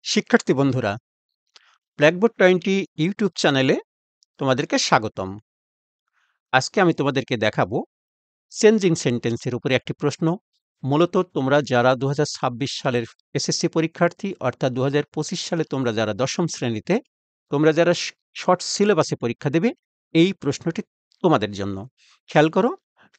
শিক্ষার্থী বন্ধুরা, blackboard 20 YouTube চ্যানেলে তোমাদেরকে স্বাগতম। আজকে আমি তোমাদেরকে দেখাবো চেঞ্জিং সেন্টেন্সের উপরে একটি প্রশ্ন। মূলত তোমরা যারা 2026 সালের এসএসসি পরীক্ষার্থী, অর্থাৎ 2025 সালে তোমরা যারা দশম শ্রেণীতে, তোমরা যারা শর্ট সিলেবাসে পরীক্ষা দেবে, এই প্রশ্নটি তোমাদের জন্য। খেয়াল করো,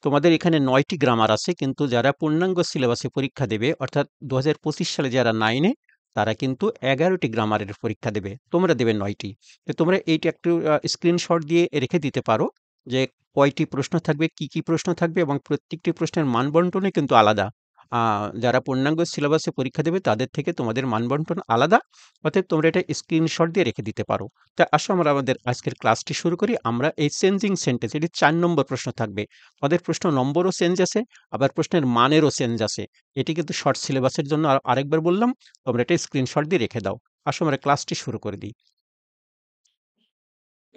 তোমাদের এখানে 9টি গ্রামার আছে, কিন্তু যারা পূর্ণাঙ্গ সিলেবাসে পরীক্ষা দেবে, অর্থাৎ 2025 সালে যারা 9-এ, তারা কিন্তু 11টি গ্রামারের পরীক্ষা দেবে, তোমরা দেবে 9টি। তো তোমরা এইটা একটু স্ক্রিনশট দিয়ে রেখে দিতে পারো যে কয়টি প্রশ্ন থাকবে, কি কি প্রশ্ন থাকবে, এবং প্রত্যেকটি প্রশ্নের মানবন্টনে কিন্তু আলাদা। যারা পূর্ণাঙ্গ সিলেবাসে পরীক্ষা দেবে তাদের থেকে তোমাদের মানবন্টন আলাদা, অতএব তোমরা এটা স্ক্রিনশট দিয়ে রেখে দিতে পারো। তা আসো আমরা আমাদের আজকের ক্লাসটি শুরু করি। আমরা এই চেঞ্জিং সেন্টেন্স, এটি 4 নম্বর প্রশ্ন থাকবে। আমাদের প্রশ্ন নম্বরও চেঞ্জ আছে, আবার প্রশ্নের মানেরও চেঞ্জ আছে। এটি কিন্তু শর্ট সিলেবাসের জন্য আরেকবার বললাম, তোমরা এটা স্ক্রিনশট দিয়ে রেখে দাও। আসো আমরা ক্লাসটি শুরু করে দিই।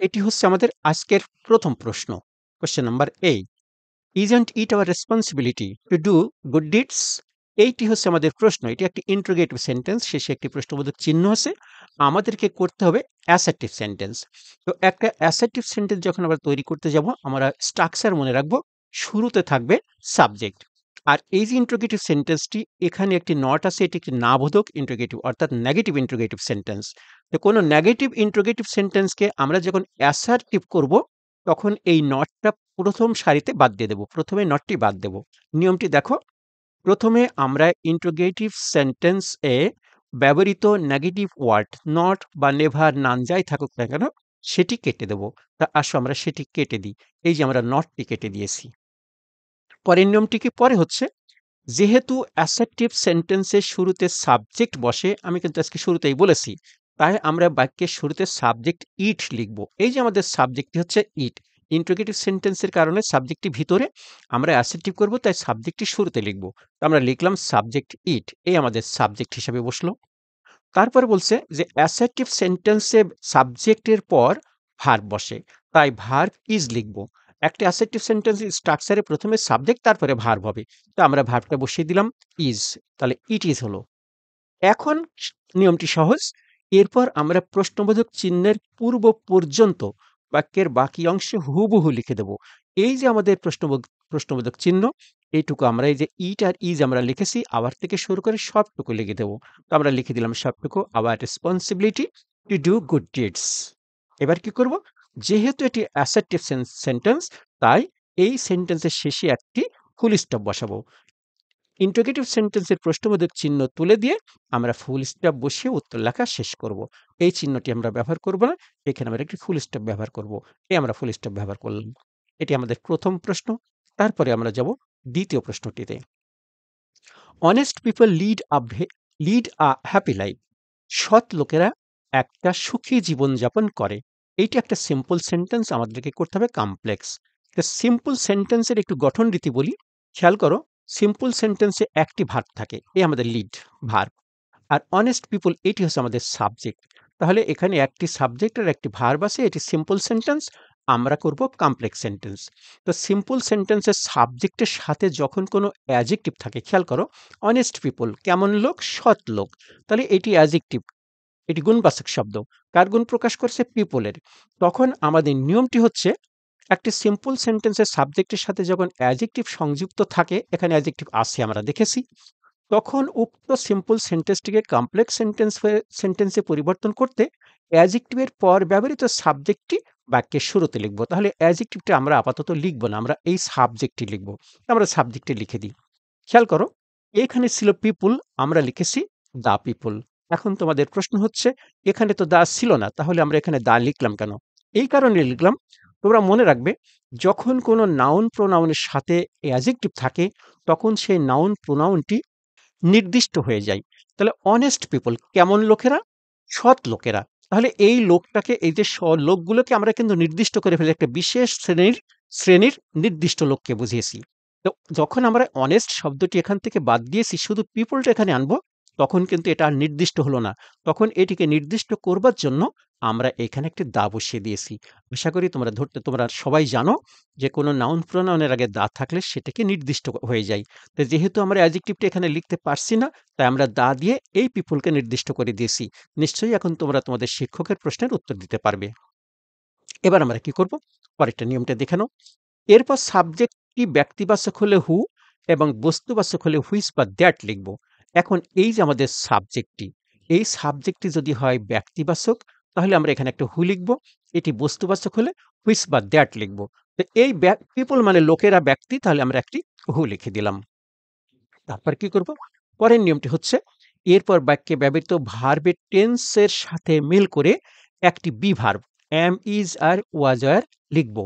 এটি হচ্ছে আমাদের আজকের প্রথম প্রশ্ন। Question number A, isn't it our responsibility to do good deeds? এইটি হচ্ছে আমাদের প্রশ্ন। এটি একটি ইন্টারোগেটিভ সেন্টেন্স, শেষে একটি প্রশ্নবোধক চিহ্ন আছে। আমাদেরকে করতে হবে অ্যাসার্টিভ সেন্টেন্স। তো একটা অ্যাসার্টিভ সেন্টেন্স যখন আমরা তৈরি করতে যাব, আমরা স্ট্রাকচার মনে রাখবো। শুরুতে থাকবে সাবজেক্ট। আর এই যে ইন্টারোগেটিভ সেন্টেন্সটি, এখানে একটি নট আছে, এটি একটি নাবোধক ইন্টারোগেটিভ, অর্থাৎ নেগেটিভ ইন্টারোগেটিভ সেন্টেন্স। তো কোনো নেগেটিভ ইন্টারোগেটিভ সেন্টেন্সকে আমরা যখন অ্যাসার্টিভ করব, তখন এই নটটা প্রথম সারিতে বাদ দিয়ে দেব, প্রথমে নটটি বাদ দেব। নিয়মটি দেখো, প্রথমে আমরা ইন্টারোগেটিভ সেন্টেন্স এ ব্যবহৃত নেগেটিভ ওয়ার্ড, নট বা নেভার, নান যাই থাকুক না কেন, সেটি কেটে দেব। তা আসো আমরা সেটি কেটে দিই। এই যে আমরা নটটি কেটে দিয়েছি। পরের নিয়মটি কি? পরে হচ্ছে, যেহেতু অ্যাসার্টিভ সেন্টেন্সের শুরুতে সাবজেক্ট বসে, আমি কিন্তু আজকে শুরুতেই বলেছি, তাই আমরা বাক্যের শুরুতে সাবজেক্ট ইট লিখব। এই যে আমাদের সাবজেক্টটি হচ্ছে ইট, ইন্টারোগেটিভ সেন্টেন্সের কারণে সাবজেক্টটি ভিতরে, আমরা অ্যাসার্টিভ করব, তাই সাবজেক্টটি শুরুতে লিখব। তো আমরা লিখলাম সাবজেক্ট ইট, এই আমাদের সাবজেক্ট হিসাবে বসলো। তারপরে বলছে যে অ্যাসার্টিভ সেন্টেন্সে সাবজেক্টের পর ভার্ব বসে, তাই ভার্ব ইজ লিখব। একটা অ্যাসার্টিভ সেন্টেন্স স্ট্রাকচারে প্রথমে সাবজেক্ট, তারপরে ভার্ব হবে। তো আমরা ভার্বটা বসিয়ে দিলাম ইজ, তাহলে ইট ইজ হলো। এখন নিয়মটি সহজ। এরপর আমরা প্রশ্নবোধক চিহ্নের পূর্ব পর্যন্ত বাক্যের বাকি অংশে হুবহু লিখে দেব। এই যে আমাদের প্রশ্নবোধক চিহ্ন, এইটুকু আমরা এই যে ইট আর ইজ আমরা লিখেছি, আবার থেকে শুরু করে সবটুকু লিখে দেব। তো আমরা লিখে দিলাম সবটুকু, আবার responsibility to do good deeds. এবার কি করব? যেহেতু এটি অ্যাসার্টিভ সেন্টেন্স, তাই এই সেন্টেন্সের শেষে একটি ফুল স্টপ বসাবো। ইন্টারোগেটিভ সেন্টেন্সের প্রশ্নবোধক চিহ্ন তুলে দিয়ে আমরা ফুল স্টপ বসিয়ে উত্তর লেখা শেষ করব। এই চিহ্নটি আমরা ব্যবহার করব না, এখানে আমরা একটি ফুল স্টপ ব্যবহার করব। এই আমরা ফুল স্টপ ব্যবহার করলাম। এটি আমাদের প্রথম প্রশ্ন। তারপরে আমরা যাব দ্বিতীয় প্রশ্নটিতে। Honest people lead a happy life. সৎ লোকেরা একটা সুখী জীবনযাপন করে। এইটি একটা সিম্পল সেন্টেন্স, আমাদেরকে করতে হবে কমপ্লেক্স। সিম্পল সেন্টেন্সের একটু গঠন রীতি বলি, খেয়াল করো। সিম্পল সেন্টেন্সে একটি ভার্ব থাকে, এই আমাদের লিড ভার্ব। আর অনেস্ট পিপল, এটি হচ্ছে আমাদের সাবজেক্ট। তাহলে এখানে একটি সাবজেক্ট আর একটি ভার্ব আছে, এটি সিম্পল সেন্টেন্স। আমরা করব কমপ্লেক্স সেন্টেন্স। তো সিম্পল সেন্টেন্সের সাবজেক্টের সাথে যখন কোনো অ্যাডজেক্টিভ থাকে, খেয়াল করো, অনেস্ট পিপল কেমন লোক? সৎ লোক। তাহলে এটি অ্যাডজেক্টিভ, এটি গুণবাচক শব্দ। কার গুণ প্রকাশ করছে? পিপলের। তখন আমাদের নিয়মটি হচ্ছে, একটি সিম্পল সেন্টেন্সের সাবজেক্টের সাথে যখন অ্যাডজেক্টিভ সংযুক্ত থাকে, এখানে অ্যাডজেক্টিভ আছে আমরা দেখেছি, তখন উক্ত সিম্পল সেন্টেন্সটিকে কমপ্লেক্স সেন্টেন্সে পরিবর্তন করতে অ্যাডজেক্টিভের পর ব্যবহৃত সাবজেক্টটি বাক্যের শুরুতে লিখব। তাহলে অ্যাডজেক্টিভটা আমরা আপাতত লিখব না, আমরা এই সাবজেক্টটি লিখব। আমরা সাবজেক্টটি লিখে দিই। খেয়াল করো, এখানে ছিল পিপুল, আমরা লিখেছি দা পিপুল। এখন তোমাদের প্রশ্ন হচ্ছে, এখানে তো দা ছিল না, তাহলে আমরা এখানে দা লিখলাম কেন? এই কারণে লিখলাম, তোমরা মনে রাখবে, যখন কোনো নাউন প্রোনাউনের সাথে অ্যাডজেক্টিভ থাকে, তখন সেই নাউন প্রোনাউনটি নির্দিষ্ট হয়ে যায়। তাহলে অনেস্ট পিপল কেমন লোকেরা? সৎ লোকেরা। তাহলে এই লোকটাকে, এই যে লোকগুলোকে আমরা কিন্তু নির্দিষ্ট করে ফেলি, একটা বিশেষ শ্রেণীর নির্দিষ্ট লোককে বুঝিয়েছি। তো যখন আমরা অনেস্ট শব্দটি এখান থেকে বাদ দিয়েছি, শুধু পিপলটা এখানে আনবো, তখন কিন্তু এটা আর নির্দিষ্ট হলো না। তখন এটিকে নির্দিষ্ট করবার জন্য আমরা এখানে একটি দা বসিয়ে দিয়েছি। আশা করি তোমরা সবাই জানো যে কোনো নাউন প্রোনাউনের আগে দা থাকলে সেটাকে নির্দিষ্ট হয়ে যায়। তো যেহেতু আমরা অ্যাডজেক্টিভটা এখানে লিখতে পারছি না, তাই আমরা দা দিয়ে এই পিপলকে নির্দিষ্ট করে দিয়েছি। নিশ্চয়ই এখন তোমরা তোমাদের শিক্ষকের প্রশ্নের উত্তর দিতে পারবে। এবার আমরা কি করব? পরেরটা নিয়মটা দেখে নাও। এরপর সাবজেক্টটি ব্যক্তিবাচক হলে হু এবং বস্তুবাচক হলে হুইচ বা দ্যাট লিখব। এখন এই যে আমাদের সাবজেক্টটি, এই সাবজেক্টটি যদি হয় ব্যক্তিবাচক তাহলে আমরা এখানে একটা হু লিখব। এটি বস্তুবাচক হলে হুইচ বা দ্যাট লিখব। তো এই পিপল মানে লোকেরা ব্যক্তি, তাহলে আমরা একটি হু লিখে দিলাম। তারপর কি করব? পরের নিয়মটি হচ্ছে এরপর বাক্যে ব্যবহৃত ভার্বের টেন্সের সাথে মিল করে একটি বি ভার্ব অ্যাম, ইজ আর ওয়াজ আর লিখব।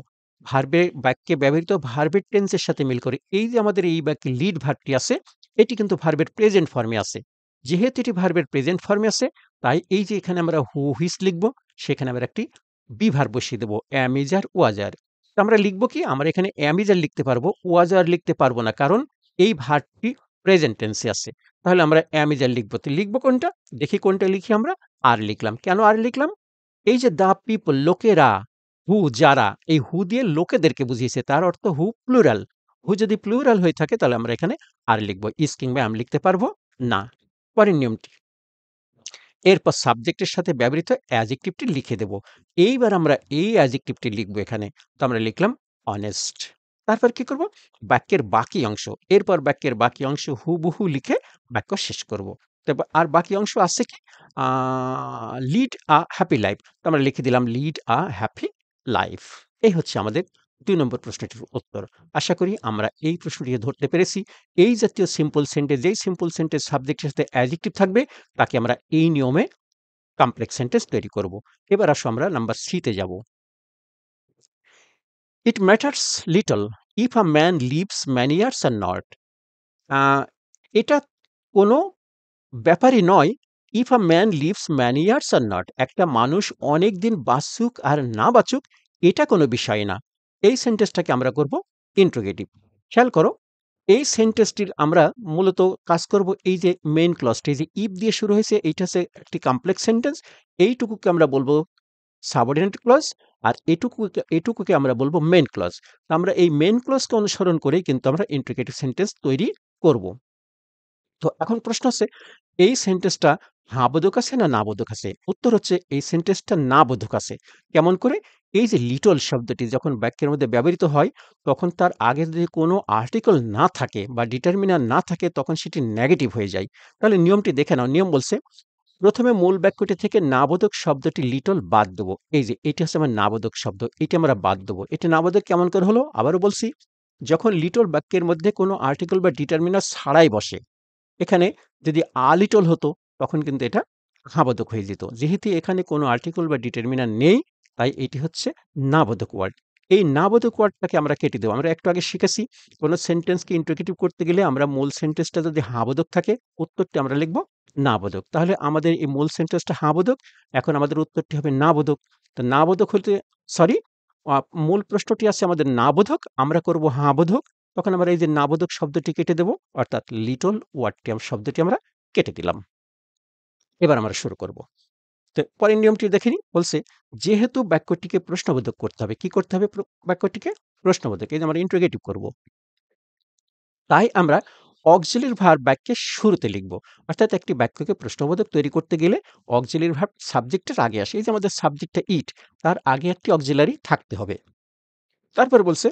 বাক্যে ব্যবহৃত ভার্বের টেন্সের সাথে মিল করে এই যে আমাদের এই বাক্যে লিড ভার্বটি আছে, এটি কিন্তু ভার্বের প্রেজেন্ট ফর্মে আছে। যেহেতু এটি ভার্বের প্রেজেন্ট ফর্মে আছে, তাই এই যে এখানে আমরা হু হুইচ লিখব, সেখানে আমরা একটি বি ভার্ব বসিয়ে দেবো অ্যাম, ইজ আর ওয়াজ আর। তো আমরা লিখব কি? আমরা এখানে অ্যাম, ইজ আর লিখতে পারবো, ওয়াজ আর লিখতে পারবো না, কারণ এই ভার্বটি প্রেজেন্ট টেন্সে আছে। তাহলে আমরা অ্যাম, ইজ আর লিখব। তো লিখব কোনটা? দেখি কোনটা লিখি আমরা। আর লিখলাম। কেন আর লিখলাম? এই যে দ্য পিপল লোকেরা, হু যারা, এই হু দিয়ে লোকেদেরকে বুঝিয়েছে, তার অর্থ হু প্লুরাল। হু যদি প্লুরাল হয়ে থাকে তাহলে আমরা এখানে আর লিখব। ইজ কিংবা অ্যাম লিখতে পারবো না। পরের নিয়মটি, এরপর সাবজেক্টের সাথে ব্যবহৃত অ্যাডজেক্টিভটি লিখে দেব। এইবার আমরা এই অ্যাডজেক্টিভটি লিখব এখানে। তো আমরা লিখলাম অনেস্ট। তারপর কি করব? বাক্যের বাকি অংশ, এরপর বাক্যের বাকি অংশ হুবহু লিখে বাক্য শেষ করব। তো আর বাকি অংশ আছে কি? Lead a happy life. তো আমরা লিখে দিলাম লিড আ হ্যাপি লাইফ। এই হচ্ছে আমাদের ২ নম্বর প্রশ্নটির উত্তর। আশা করি আমরা এই প্রশ্নটিকে ধরতে পেরেছি। এই জাতীয় সিম্পল সেন্টেন্স, যেই সিম্পল সেন্টেন্স সাবজেক্টের সাথে অ্যাডজেক্টিভ থাকবে, তাকে আমরা এই নিয়মে কমপ্লেক্স সেন্টেন্স তৈরি করব। এবার আসো আমরা নাম্বার সি তে যাব। It matters little if a man lives many years or not. আ এটা কোনো ব্যাপারই নয়, if a man lives many years or not. একটা মানুষ অনেক দিন বাঁচুক আর না বাঁচুক, এটা কোনো বিষয় না। এই সেন্টেন্সটাকে আমরা করব ইন্ট্রোগেটিভ। খেয়াল করো, এই সেন্টেন্সটির আমরা মূলত কাজ করব এই যে মেইন ক্লজটি, এই যে ইফ দিয়ে শুরু হয়েছে, এইটা হচ্ছে একটি কমপ্লেক্স সেন্টেন্স। এইটুকুকে আমরা বলবো সাবঅর্ডিনেট ক্লজ, আর এটুকুকে আমরা বলবো মেইন ক্লজ। আমরা এই মেইন ক্লজকে অনুসরণ করেই কিন্তু আমরা ইন্ট্রিগেটিভ সেন্টেন্স তৈরি করব। তো এখন প্রশ্ন হচ্ছে, এই সেন্টেন্সটা হ্যাঁ বোধক আছে না না বোধক আছে? উত্তর হচ্ছে এই সেন্টেন্সটা না বোধক আছে। কেমন করে? এই যে লিটল শব্দটি যখন বাক্যের মধ্যে ব্যবহৃত হয়, তখন তার আগে যদি কোনো আর্টিকেল না থাকে বা ডিটারমিনার না থাকে, তখন সেটি নেগেটিভ হয়ে যায়। তাহলে নিয়মটি দেখে নাও। নিয়ম বলছে, প্রথমে মূল বাক্যটি থেকে নাবোধক শব্দটি লিটল বাদ দেবো। এই যে এটি হচ্ছে আমার নাবোধক শব্দ, এটি আমরা বাদ দেবো। এটি নাবোধক কেমন করে হলো? আবারও বলছি, যখন লিটল বাক্যের মধ্যে কোনো আর্টিকেল বা ডিটারমিনার ছাড়াই বসে। এখানে যদি লিটল হতো, তখন কিন্তু এটা হ্যাঁবোধক হয়ে যেত। যেহেতু এখানে কোনো আর্টিকেল বা ডিটারমিনার নেই, তাই এটি হচ্ছে নাবোধক ওয়ার্ড। এই নাবোধক ওয়ার্ডটাকে আমরা কেটে দেবো। আমরা একটু আগে শিখেছি, কোনো সেন্টেন্সকে ইন্টারোগেটিভ করতে গেলে আমরা মূল সেন্টেন্সটা যদি হ্যাঁবোধক থাকে, উত্তরটি আমরা লিখব নাবোধক। তাহলে আমাদের এই মূল সেন্টেন্সটা হ্যাঁবোধক, এখন আমাদের উত্তরটি হবে নাবোধক। তো নাবোধক হতে, সরি, মূল প্রশ্নটি আছে আমাদের নাবোধক, আমরা করব হ্যাঁবোধক। তখন আমরা এই যে নাবোধক শব্দটি কেটে দেব, অর্থাৎ লিটল ওয়ার্ডটি শব্দটি আমরা কেটে দিলাম। এবার আমরা শুরু করব। তো পরের নিয়মটি দেখে নিই। বলছে, যেহেতু বাক্যটিকে প্রশ্নবোধক করতে হবে, কি করতে হবে? বাক্যটিকে প্রশ্নবোধক, এই যে আমরা ইন্টারোগেটিভ করব, তাই আমরা অক্সিলিয়ারি ভার্ব বাক্যের শুরুতে লিখব। অর্থাৎ একটি বাক্যকে প্রশ্নবোধক তৈরি করতে গেলে অক্সিলিয়ারি ভার্ব সাবজেক্টের আগে আসে। এই যে আমাদের সাবজেক্টটা ইট, তার আগে একটি অক্সিলারি থাকতে হবে। তারপর বলছে,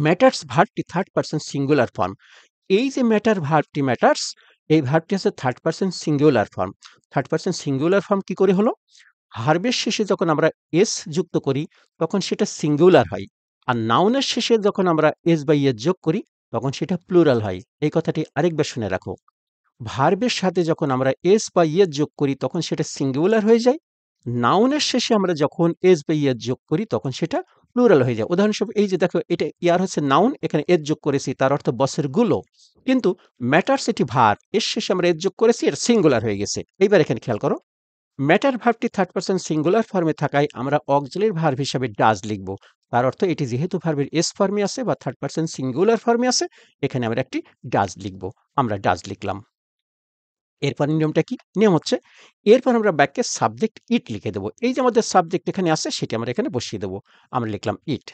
ম্যাটার্স ভার্বটি থার্ড পারসন সিঙ্গুলার ফর্ম। এই যে ম্যাটার ভার্বটি, ম্যাটার্স, এই ভার্বটি আছে third person singular form. Third person singular form কি করে হলো? ভার্বের শেষে যখন আমরা এস যুক্ত করি, তখন সেটা সিঙ্গুলার হয়। আর নাউনের শেষে যখন আমরা এস বা ইয়েস যোগ করি, তখন সেটা প্লুরাল হয়। এই কথাটি আরেকবার শুনে রাখো। ভার্বের সাথে যখন আমরা এস বা ইয়েস যোগ করি, তখন সেটা সিঙ্গুলার হয়ে যায়। নাউনের শেষে আমরা যখন এস বা ইয়েস যোগ করি, তখন সেটা প্লুরাল হয়ে যায়। উদাহরণস্বরূপ, এই যে দেখো, এটা ইয়ার হচ্ছে নাউন, এখানে এস যোগ করেছি, তার অর্থ বসের গুলো। কিন্তু ম্যাটার্স এটি ভার্ব, এর শেষে আমরা এস যোগ করেছি, এটা সিঙ্গুলার হয়ে গেছে। এইবার এখানে খেয়াল করো, ম্যাটার ভার্বটি থার্ড পারসন সিঙ্গুলার ফর্মে থাকায় আমরা অক্সিলারি ভার্ব হিসাবে ডাজ লিখব। তার অর্থ এটি যেহেতু ভার্বের এস ফর্মে আছে বা থার্ড পারসন সিঙ্গুলার ফর্মে আছে, এখানে আমরা একটি ডাজ লিখব। আমরা ডাজ লিখলাম। এরপর নিয়মটা কি? নিয়ম হচ্ছে এরপর আমরা বাক্যে সাবজেক্ট ইট লিখে দেব। এই যে আমাদের সাবজেক্ট এখানে আছে সেটি আমরা এখানে বসিয়ে দেব। আমরা লিখলাম ইট।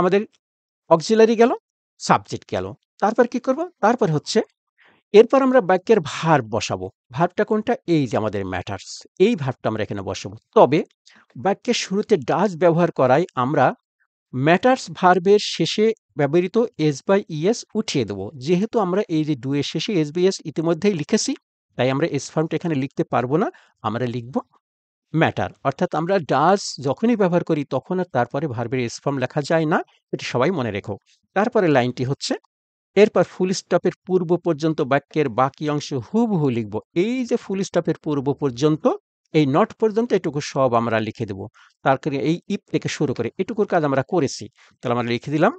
আমাদের অক্সিলারি গেল, সাবজেক্ট গেল। তারপর কি করব? তারপর হচ্ছে এরপর আমরা বাক্যের ভার্ব বসাবো। ভার্বটা কোনটা? এই যে আমাদের ম্যাটার্স। এই ভার্বটা আমরা এখানে বসাবো। তবে বাক্যের শুরুতে ডাজ ব্যবহার করায় আমরা ম্যাটার্স ভার্বের শেষে ব্যবহৃত এস বাই ইএস উঠিয়ে দেব। যেহেতু আমরা এই যে ডু এর শেষে এস বাই এস ইতিমধ্যেই লিখেছি, তাই আমরা এস ফর্মটা এখানে লিখতে পারবো না। আমরা লিখব ম্যাটার। অর্থাৎ আমরা ডাজ যখনই ব্যবহার করি তখন আর তারপরে ভার্বের এস ফর্ম লেখা যায় না। এটি সবাই মনে রেখো। তারপরে লাইনটি হচ্ছে এরপর ফুল স্টপের পূর্ব পর্যন্ত বাক্যের বাকি অংশ হুবহু লিখব। এই যে ফুল স্টপের পূর্ব পর্যন্ত, এই নট পর্যন্ত এটুকু সব আমরা লিখে দেব। তারপরে এই ইফ থেকে শুরু করে এটুকুর কাজ আমরা করেছি। তাহলে আমরা লিখে দিলাম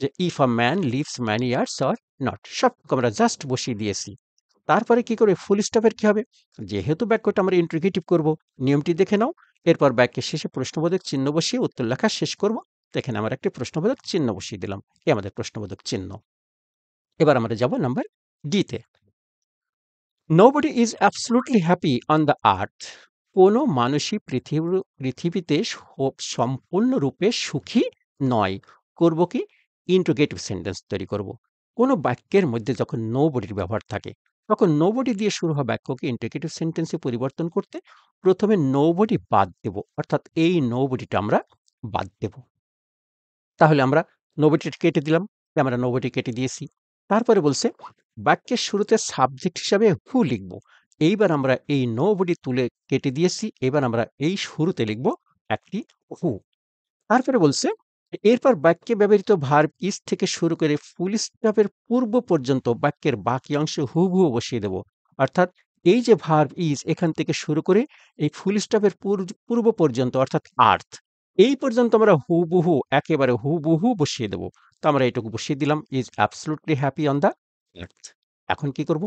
যে if a man lives many years or not, সবটুকু আমরা জাস্ট বসিয়ে দিয়েছি। তারপরে কি করে ফুল স্টপের কি হবে? যেহেতু বাক্যটা আমরা ইন্টিগ্রেটিভ করব, নিয়মটি দেখে নাও। এরপর বাক্যের শেষে প্রশ্নবোধক চিহ্ন বসিয়ে উত্তর লেখা শেষ করব। তো এখানে আমরা একটি প্রশ্নবোধক চিহ্ন বসিয়ে দিলাম। এই আমাদের প্রশ্নবোধক চিহ্ন। এবার আমরা যাব নাম্বার ডি-তে। Nobody is absolutely happy on the earth. কোনো মানুষই পৃথিবীতে সম্পূর্ণরূপে সুখী নয়। করব কি? ইন্টিগ্রেটিভ সেন্টেন্স তৈরি করব। কোনো বাক্যের মধ্যে যখন নোবডির ব্যবহার থাকে, তখন নোবডি দিয়ে শুরু হওয়া বাক্যকে ইন্টিগ্রেটিভ সেন্টেন্সে পরিবর্তন করতে প্রথমে নোবডি বাদ দেব। অর্থাৎ এই নোবডিটা আমরা বাদ দেব। তাহলে আমরা নোবডিটা কেটে দিলাম। আমরা নোবডি কেটে দিয়েছি। তারপরে বলছে বাক্যের শুরুতে সাবজেক্ট হিসাবে হু লিখব। এইবার আমরা এই নোবডি তুলে কেটে দিয়েছি। এবার আমরা এই শুরুতে লিখব একটি হু। তারপরে বলছে এরপর বাক্যে ব্যবহৃত ভার্ব ইজ থেকে শুরু করে ফুল স্টপের পূর্ব পর্যন্ত বাক্যের বাকি অংশ হুবহু বসিয়ে দেব। অর্থাৎ এই যে ভার্ব ইজ এখান থেকে শুরু করে এই ফুল স্টপের পূর্ব পর্যন্ত অর্থাৎ আর্থ এই পর্যন্ত আমরা হুবহু একেবারে হুবহু বসিয়ে দেব। তো আমরা এটুকু বসিয়ে দিলাম is absolutely happy on the আর্থ। এখন কি করব?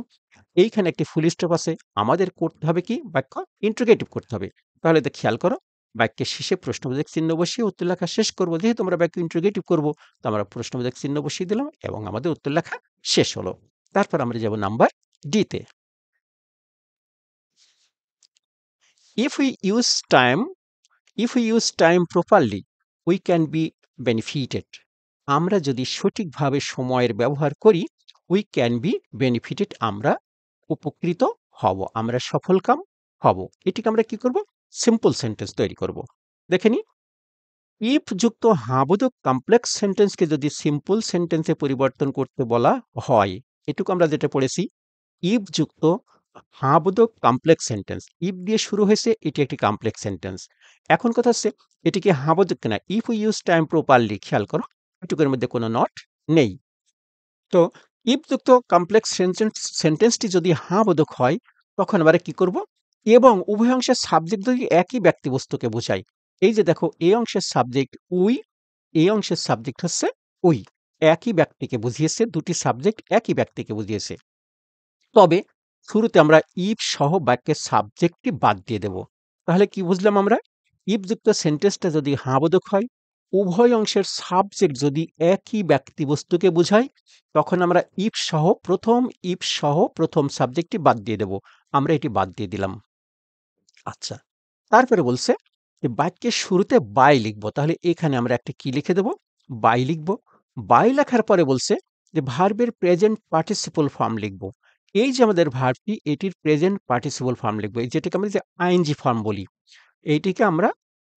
এইখানে একটি ফুল স্টপ আছে। আমাদের করতে হবে কি? বাক্য ইন্টিগ্রেটিভ করতে হবে। তাহলে তো খেয়াল করো, বাক্যের শেষে প্রশ্নবোধক চিহ্ন বসিয়ে উত্তর লেখা শেষ করব। যেহেতু আমরা বাক্য ইন্টিগ্রেটিভ করব, তো আমরা প্রশ্নবোধক চিহ্ন বসিয়ে দিলাম এবং আমাদের উত্তর লেখা শেষ হলো। তারপর আমরা যাব নাম্বার ডি-তে। If we use time if we use time properly we can be benefited. আমরা যদি সঠিকভাবে সময়ের ব্যবহার করি উই ক্যান বি বেনিফিটেড, আমরা উপকৃত হব, আমরা সফলকাম হব। এটিকে আমরা কি করব? সিম্পল সেন্টেন্স তৈরি করব। দেখে নি, ইফ যুক্ত হাবোধক কমপ্লেক্স সেন্টেন্সকে যদি সিম্পল সেন্টেন্সে পরিবর্তন করতে বলা হয়, এটুকু আমরা যেটা পড়েছি, ইফ যুক্ত হাবোধক কমপ্লেক্স সেন্টেন্স, ইফ দিয়ে শুরু হয়েছে, এটি একটি কমপ্লেক্স সেন্টেন্স। এখন কথা হচ্ছে এটিকে হাবোধক কিনা। If we use time properly, খেয়াল করো এটুকুর মধ্যে কোনো নট নেই। তো ইফ যুক্ত কমপ্লেক্স সেন্টেন্সটি যদি হাবোধক হয় তখন আমরা কি করব? এবং উভয় অংশের সাবজেক্ট যদি একই ব্যক্তিবস্তুকে বোঝায়। এই যে দেখো, এ অংশের সাবজেক্ট উই, এই অংশের সাবজেক্ট হচ্ছে উই। একই ব্যক্তিকে বুঝিয়েছে, দুটি সাবজেক্ট একই ব্যক্তিকে বুঝিয়েছে। তবে শুরুতে আমরা ইফ সহ বাক্যের সাবজেক্টটি বাদ দিয়ে দেব। তাহলে কি বুঝলাম আমরা? ইফ যুক্ত সেন্টেন্সটা যদি হাবোধক হয়, উভয় অংশের সাবজেক্ট যদি একই ব্যক্তিবস্তুকে বোঝায়, তখন আমরা ইফ সহ প্রথম সাবজেক্টটি বাদ দিয়ে দেব। আমরা এটি বাদ দিয়ে দিলাম। আচ্ছা, তারপরে বলছে যে বাক্যের শুরুতে বাই লিখব। তাহলে এখানে আমরা একটা কি লিখে দেব? বাই লিখব। বাই লেখার পরে বলছে যে ভার্বের প্রেজেন্ট পার্টিসিপল ফর্ম লিখব। এই যে আমাদের ভার্বটি, এটির প্রেজেন্ট পার্টিসিপল ফর্ম লিখব। এই যেটাকে আমরা যে আইএনজি ফর্ম বলি, এইটিকে আমরা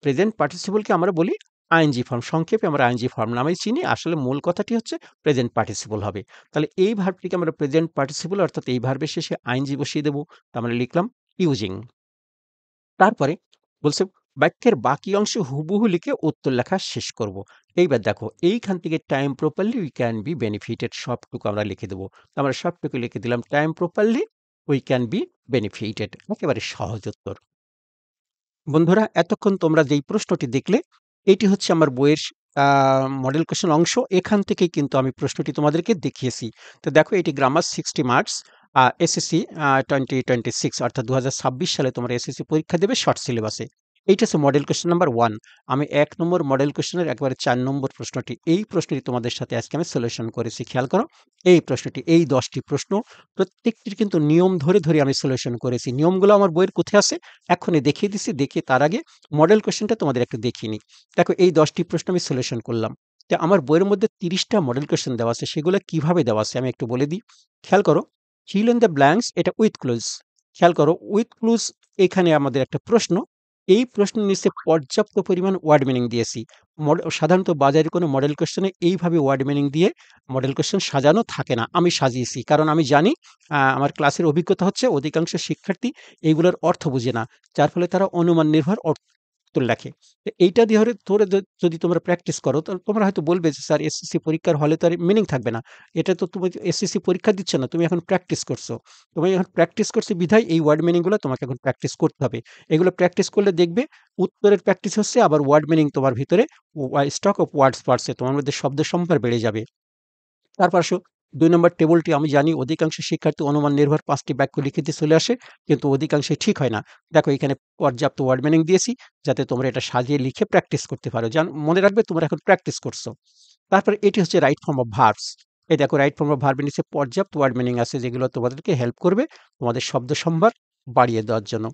প্রেজেন্ট পার্টিসিপলকে আমরা বলি আইএনজি ফর্ম। সংক্ষেপে আমরা আইএনজি ফর্ম নামেই চিনি। আসলে মূল কথাটি হচ্ছে প্রেজেন্ট পার্টিসিপল হবে। তাহলে এই ভার্বটিকে আমরা প্রেজেন্ট পার্টিসিপল অর্থাৎ এই ভার্বের শেষে আইএনজি বসিয়ে দেব। তো আমরা লিখলাম ইউজিং। তারপরে বলছে বাক্যের বাকি অংশ হুবহু লিখে উত্তর লেখা শেষ করব। এইবার দেখো, এইখান থেকে time properly we can be benefited সবটুকু আমরা লিখে দেবো। আমরা সবটুকু লিখে দিলাম time properly we can be benefited. একেবারে সহজ উত্তর। বন্ধুরা, এতক্ষণ তোমরা যেই প্রশ্নটি দেখলে, এটি হচ্ছে আমার বইয়ের মডেল কোয়েশ্চেন অংশ। এখান থেকেই কিন্তু আমি প্রশ্নটি তোমাদেরকে দেখিয়েছি। তো দেখো, এটি গ্রামার 60 মার্কস, এসএসসি 2026 অর্থাৎ 2026 সালে তোমরা এসএসসি পরীক্ষা দেবে শর্ট সিলেবাসে। এইটা হচ্ছে মডেল কোয়েশ্চেন নাম্বার 1। আমি ১ নম্বর মডেল কোয়েশ্চেনের একবারে ৪ নম্বর প্রশ্নটি, এই প্রশ্নটি তোমাদের সাথে আজকে আমি সলিউশন করেছি। খেয়াল করো, এই প্রশ্নটি, এই ১০ টি প্রশ্ন প্রত্যেকটির কিন্তু নিয়ম ধরে আমি সলিউশন করেছি। নিয়মগুলো আমার বইয়ের কোথায় আছে? এক্ষুনি দেখিয়ে দিচ্ছি। দেখিয়ে তার আগে মডেল কোয়েশ্চেনটা তোমাদের একটু দেখিয়ে নিই। দেখো, এই ১০ টি প্রশ্ন আমি সলিউশন করলাম। তো আমার বইয়ের মধ্যে ৩০ টা মডেল কোয়েশ্চেন দেওয়া আছে। সেগুলো কিভাবে দেওয়া আছে আমি একটু বলে দিই। খেয়াল করো, ফিল ইন দ্য ব্ল্যাঙ্কস এটা উইথ ক্লুজ। খেয়াল করো, উইথ ক্লুজ এখানে আমাদের একটা প্রশ্ন। এই প্রশ্নের নিচে পর্যাপ্ত পরিমাণ ওয়ার্ড মিনিং দিয়েছি। সাধারণত বাজারে কোনো মডেল কোয়েশ্চেনে এইভাবে ওয়ার্ড মিনিং দিয়ে মডেল কোয়েশ্চেন সাজানো থাকে না। আমি সাজিয়েছি। কারণ আমি জানি, আমার ক্লাসের অভিজ্ঞতা হচ্ছে অধিকাংশ শিক্ষার্থী এইগুলোর অর্থ বুঝে না। যার ফলে তারা অনুমান নির্ভর উত্তর লেখে। তো এইটা দিয়ে ধরে যদি তোমরা প্র্যাকটিস করো, তাহলে তোমরা হয়তো বলবে যে, "স্যার, এসএসসি পরীক্ষার হলে তো আর মিনিং থাকবে না।" এটা তো তুমি এসএসসি পরীক্ষা দিচ্ছ না। তুমি এখন প্র্যাকটিস করছো। তুমি এখন প্র্যাকটিস করছো বিধায় এই ওয়ার্ড মিনিং গুলো তোমাকে এখন প্র্যাকটিস করতে হবে। এগুলো প্র্যাকটিস করলে দেখবে উত্তরের প্র্যাকটিস হচ্ছে, আবার ওয়ার্ড মিনিং তোমার ভিতরে স্টক অফ ওয়ার্ডস বাড়ছে। তোমার মধ্যে শব্দ সম্ভার বেড়ে যাবে। তারপর আসো ২ নম্বর টেবলটি। আমি জানি অধিকাংশ শিক্ষার্থী অনুমান নির্ভর ৫ টি বাক্য লিখিতে চলে আসে, কিন্তু অধিকাংশই ঠিক হয় না। দেখো, এখানে পর্যাপ্ত ওয়ার্ড মিনিং দিয়েছি যাতে তোমরা এটা সাজিয়ে লিখে প্র্যাকটিস করতে পারো। মনে রাখবে তোমরা এখন প্র্যাকটিস করছো। তারপরে এটি হচ্ছে রাইট ফর্ম অফ ভার্বস। এই দেখো, রাইট ফর্ম অফ ভার্বের নিচে পর্যাপ্ত ওয়ার্ড মিনিং আছে যেগুলো তোমাদেরকে হেল্প করবে তোমাদের শব্দ সম্ভার বাড়িয়ে দেওয়ার জন্য।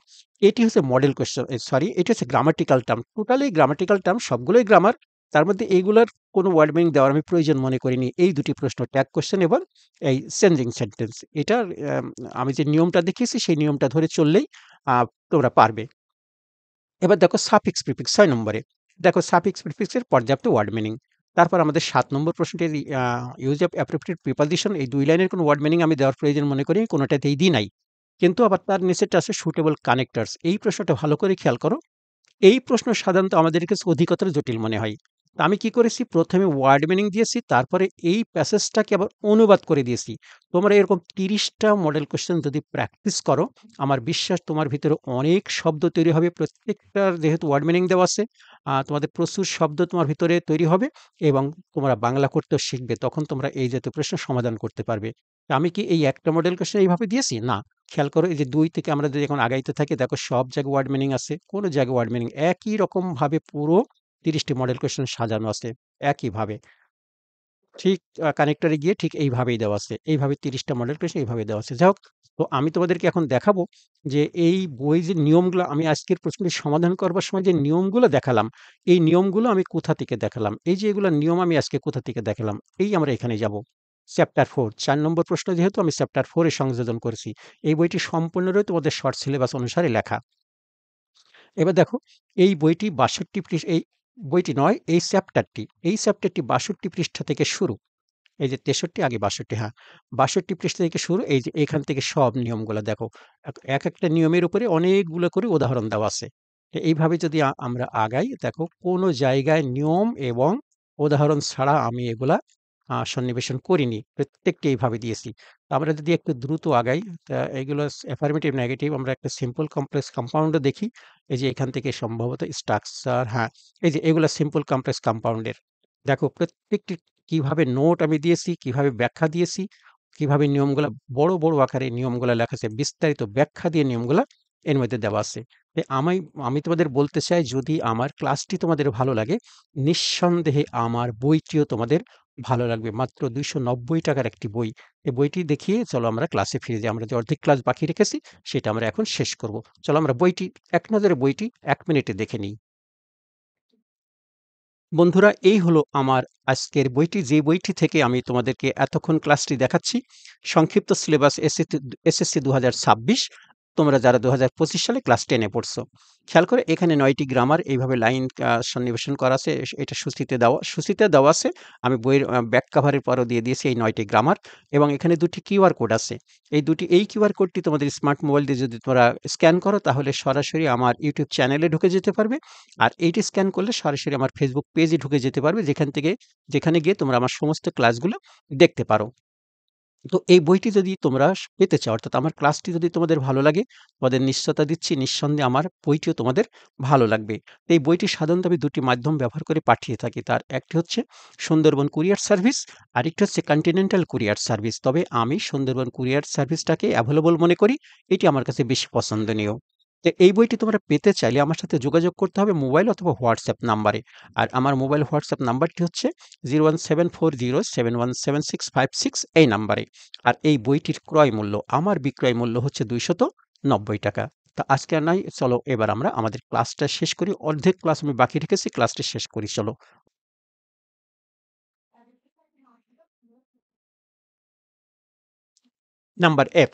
এটি হচ্ছে মডেল কোয়েশ্চেন, সরি, এটি হচ্ছে grammatical term. Totally grammatical term, সবগুলোই গ্রামার। তার মধ্যে এইগুলার কোনো ওয়ার্ড মিনিং দেওয়ার আমি প্রয়োজন মনে করিনি। এই দুটি প্রশ্ন, ট্যাগ কোয়েশ্চেন এবং এই চেঞ্জিং সেন্টেন্স, এটার আমি যে নিয়মটা দেখিয়েছি সেই নিয়মটা ধরে চললেই তোমরা পারবে। এবার দেখো সাফিক্স প্রিফিক্স ৬ নম্বরে। দেখো, সাফিক্স প্রিফিক্সের পর্যাপ্ত ওয়ার্ড মিনিং। তারপর আমাদের ৭ নম্বর প্রশ্নটির ইউজ অফ অ্যাপ্রোপ্রিয়েট প্রিপোজিশন, এই ২ লাইনের কোনো ওয়ার্ড মিনিং আমি দেওয়ার প্রয়োজন মনে করি কোনোটাতেই দিই নাই। কিন্তু আবার তার নিচেরটা আছে সুটেবল কানেক্টরস। এই প্রশ্নটা ভালো করে খেয়াল করো। এই প্রশ্ন সাধারণত আমাদের কাছে অধিকতর জটিল মনে হয়। তো আমি কি করেছি, ১ম এ ওয়ার্ড মিনিং দিয়েছি, তারপরে এই প্যাসেজটাকে আবার অনুবাদ করে দিয়েছি। তোমরা এরকম ৩০ টা মডেল কোয়েশ্চেন যদি প্র্যাকটিস করো, আমার বিশ্বাস তোমার ভিতরে অনেক শব্দ তৈরি হবে। প্রত্যেকটার যেহেতু ওয়ার্ড মিনিং দেওয়া আছে, তোমাদের প্রচুর শব্দ তোমার ভিতরে তৈরি হবে এবং তোমরা বাংলা করতেও শিখবে। তখন তোমরা এই জাতীয় প্রশ্নের সমাধান করতে পারবে। তা আমি কি এই একটা মডেল কোয়েশ্চেন এইভাবে দিয়েছি? না। খেয়াল করো, এই যে ২ থেকে আমরা যদি এখন আগাইতে থাকি, দেখো সব জায়গায় ওয়ার্ড মিনিং আছে। কোন জায়গায় ওয়ার্ড মিনিং একই রকমভাবে পুরো ৩০ টি মডেল কোয়েশ্চেন সাজানো আছে একইভাবে। ঠিক কানেক্টরে গিয়ে ঠিক এইভাবেই দেওয়া আছে। এইভাবে ৩০ টা মডেল কোয়েশ্চেন এইভাবে দেওয়া আছে। যাই হোক, তো আমি তোমাদেরকে এখন দেখাবো যে এই বই যে নিয়মগুলো আমি আজকের প্রশ্নটি সমাধান করবার সময় যে নিয়মগুলো দেখালাম, এই নিয়মগুলো আমি কোথা থেকে দেখালাম? এই যে এগুলার নিয়ম আমি আজকে কোথা থেকে দেখালাম? এই আমরা এখানে যাব। চ্যাপ্টার ৪, ৪ নম্বর প্রশ্ন যেহেতু আমি চ্যাপ্টার ৪ এ সংযোজন করেছি। এই বইটি সম্পূর্ণরই তোমাদের শর্ট সিলেবাস অনুসারে লেখা। এবার দেখো, এই বইটি ৬২ এই বইটি নয়, এই চ্যাপ্টারটি ৬২ পৃষ্ঠা থেকে শুরু। এই যে ৬৩ আগে ৬২, হ্যাঁ। ৬২ পৃষ্ঠা থেকে শুরু, এই যে এখান থেকে সব নিয়মগুলা দেখো। একটা নিয়মের উপরে অনেকগুলো করে উদাহরণ দেওয়া আছে। এইভাবে যদি আমরা আগাই, দেখো কোনো জায়গায় নিয়ম এবং উদাহরণ ছাড়া আমি এগুলা সন্নিবেশন করিনি। প্রত্যেকটি এইভাবে দিয়েছি। তো আমরা যদি একটু দ্রুত আগাই, এগুলো অ্যাফার্মেটিভ, নেগেটিভ, আমরা একটা সিম্পল কমপ্লেক্স কম্পাউন্ডও দেখি। এই যে এখান থেকে সম্ভবত স্ট্রাকচার, হ্যাঁ, এই যে এগুলা সিম্পল কমপ্লেক্স কম্পাউন্ডের। দেখো প্রত্যেকটি কিভাবে নোট আমি দিয়েছি, কিভাবে ব্যাখ্যা দিয়েছি, কিভাবে নিয়মগুলা বড় আকারে নিয়মগুলা লেখা আছে। বিস্তারিত ব্যাখ্যা দিয়ে নিয়মগুলা এর মধ্যে দেওয়া আছে। আমি তোমাদের বলতে চাই, যদি আমার ক্লাসটি তোমাদের ভালো লাগে, নিঃসন্দেহে আমার বইটিও তোমাদের ভালো লাগবে। মাত্র ৳২৯০ একটি বই। এই বইটি দেখিয়ে চলো আমরা ক্লাসে ফিরে যাই। আমরা যে অর্ধেক ক্লাস বাকি রেখেছি সেটা আমরা এখন শেষ করব। চলো আমরা বইটি এক নজরে ১ মিনিটে দেখে নিই। বন্ধুরা, এই হলো আমার আজকের বইটি, যে বইটি থেকে আমি তোমাদেরকে এতক্ষণ ক্লাসটি দেখাচ্ছি। সংক্ষিপ্ত সিলেবাস এসএসসি ২০২৬। তোমরা যারা ২০২৫ সালে ক্লাস 10 এ পড়ছো। খেয়াল করে, এখানে ৯ টি গ্রামার এইভাবে লাইন সন্নিবেশন করা আছে। এটা সূচিতে দেওয়া আছে। আমি বইয়ের ব্যাক কভারের পরেও দিয়ে দিয়েছি এই ৯ টি গ্রামার, এবং এখানে ২ টি কিউআর কোড আছে। এই কিউআর কোডটি তোমাদের স্মার্ট মোবাইল দিয়ে যদি তোমরা স্ক্যান করো, তাহলে সরাসরি আমার ইউটিউব চ্যানেলে ঢুকে যেতে পারবে। আর এইটি স্ক্যান করলে সরাসরি আমার ফেসবুক পেজে ঢুকে যেতে পারবে, যেখানে গিয়ে তোমরা আমার সমস্ত ক্লাসগুলো দেখতে পারো। তো এই বইটি যদি তোমরা পেতে চাও, অর্থাৎ আমার ক্লাসটি যদি তোমাদের ভালো লাগে, তোমাদের নিশ্চয়তা দিচ্ছি নিঃসন্দেহে আমার বইটিও তোমাদের ভালো লাগবে। তো এই বইটি সাধারণত আমি ২ টি মাধ্যম ব্যবহার করে পাঠিয়ে থাকি। তার একটি হচ্ছে সুন্দরবন কুরিয়ার সার্ভিস, আরেকটি হচ্ছে কন্টিনেন্টাল কুরিয়ার সার্ভিস। তবে আমি সুন্দরবন কুরিয়ার সার্ভিসটাকে অ্যাভেলেবল মনে করি। এটি আমার কাছে বেশি পছন্দনীয়। তো এই বইটি তোমরা পেতে চাইলে আমার সাথে যোগাযোগ করতে হবে মোবাইল অথবা হোয়াটসঅ্যাপ নাম্বারে। আর আমার মোবাইল হোয়াটসঅ্যাপ নাম্বারটি হচ্ছে 01740717656 এই নাম্বারে। আর এই বইটির ক্রয় মূল্য, আমার বিক্রয় মূল্য হচ্ছে ৳290। তা আজকে আর নয়, চলো এবার আমরা আমাদের ক্লাসটা শেষ করি। অর্ধেক ক্লাস আমি বাকি রেখেছি, ক্লাসটি শেষ করি চলো। Number F,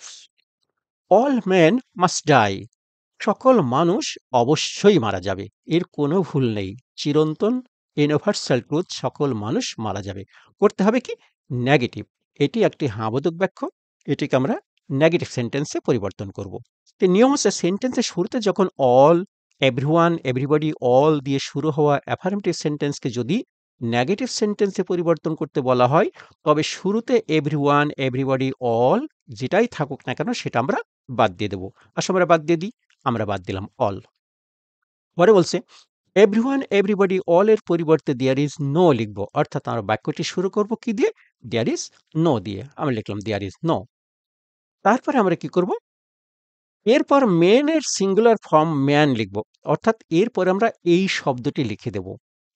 all men must die. সকল মানুষ অবশ্যই মারা যাবে, এর কোনো ভুল নেই। চিরন্তন ইউনিভার্সাল ট্রুথ, সকল মানুষ মারা যাবে। করতে হবে কি নেগেটিভ, এটি একটি হাবোধক বাক্য, এটিকে আমরা নেগেটিভ সেন্টেন্সে পরিবর্তন করব। তো নিয়ম হচ্ছে সেন্টেন্সের শুরুতে যখন অল, এভরিওয়ান, এভরিবডি, অল দিয়ে শুরু হওয়া অ্যাফার্মেটিভ সেন্টেন্সকে যদি নেগেটিভ সেন্টেন্সে পরিবর্তন করতে বলা হয়, তবে শুরুতে এভরিওয়ান, এভরিবডি, অল যেটাই থাকুক না কেন সেটা আমরা বাদ দিয়ে দেবো। আসলে আমরা বাদ দিয়ে দিই, আমরা বাদ দিলাম অল। পরে বলছে এভরিওয়ান, এভরিবডি, অল এর পরিবর্তে দেয়ার ইজ নো লিখবো, অর্থাৎ আমরা বাক্যটি শুরু করব কি দিয়ে, দেয়ার ইজ নো দিয়ে। আমরা লিখলাম দেয়ার ইজ নো। তারপরে আমরা কি করব, এরপর মেন এর সিঙ্গুলার ফর্ম ম্যান লিখব, অর্থাৎ এরপর আমরা এই শব্দটি লিখে দেব,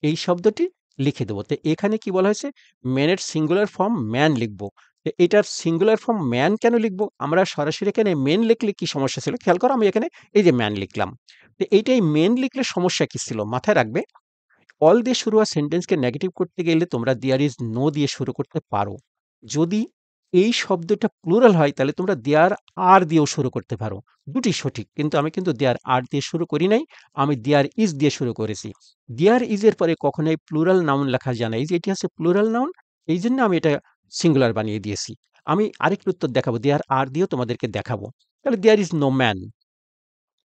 এই শব্দটি লিখে দেব। তো এখানে কি বলা হয়েছে, মেনের সিঙ্গুলার ফর্ম ম্যান লিখব। তো এটার সিঙ্গুলার ফর্ম ম্যান কেন লিখব, আমরা সরাসরি এখানে মেন লিখলে কি সমস্যা ছিল খেয়াল করো, আমি এখানে এই যে ম্যান লিখলাম। তো এইটাই মেন লিখলে সমস্যা কি ছিল মাথায় রাখবে, অল দিয়ে শুরু হওয়া সেন্টেন্সকে নেগেটিভ করতে গেলে তোমরা দেয়ার ইজ নো দিয়ে শুরু করতে পারো। যদি এই শব্দটা প্লুরাল হয় তাহলে তোমরা দেয়ার আর দিয়েও শুরু করতে পারো, দুটি সঠিক। কিন্তু আমি কিন্তু দেয়ার আর দিয়ে শুরু করি নাই, আমি দেয়ার ইজ দিয়ে শুরু করেছি। দেয়ার ইজ এর পরে কখনোই প্লুরাল নাউন লেখা যায় না, এই যে এটি আছে প্লুরাল নাউন, এই জন্য আমি এটা সিঙ্গুলার বানিয়ে দিয়েছি। আমি আরেকটু উত্তর দেখাবো, দেয়ার আর দিয়েও তোমাদেরকে দেখাবো। তাহলে দেয়ার ইজ নো ম্যান।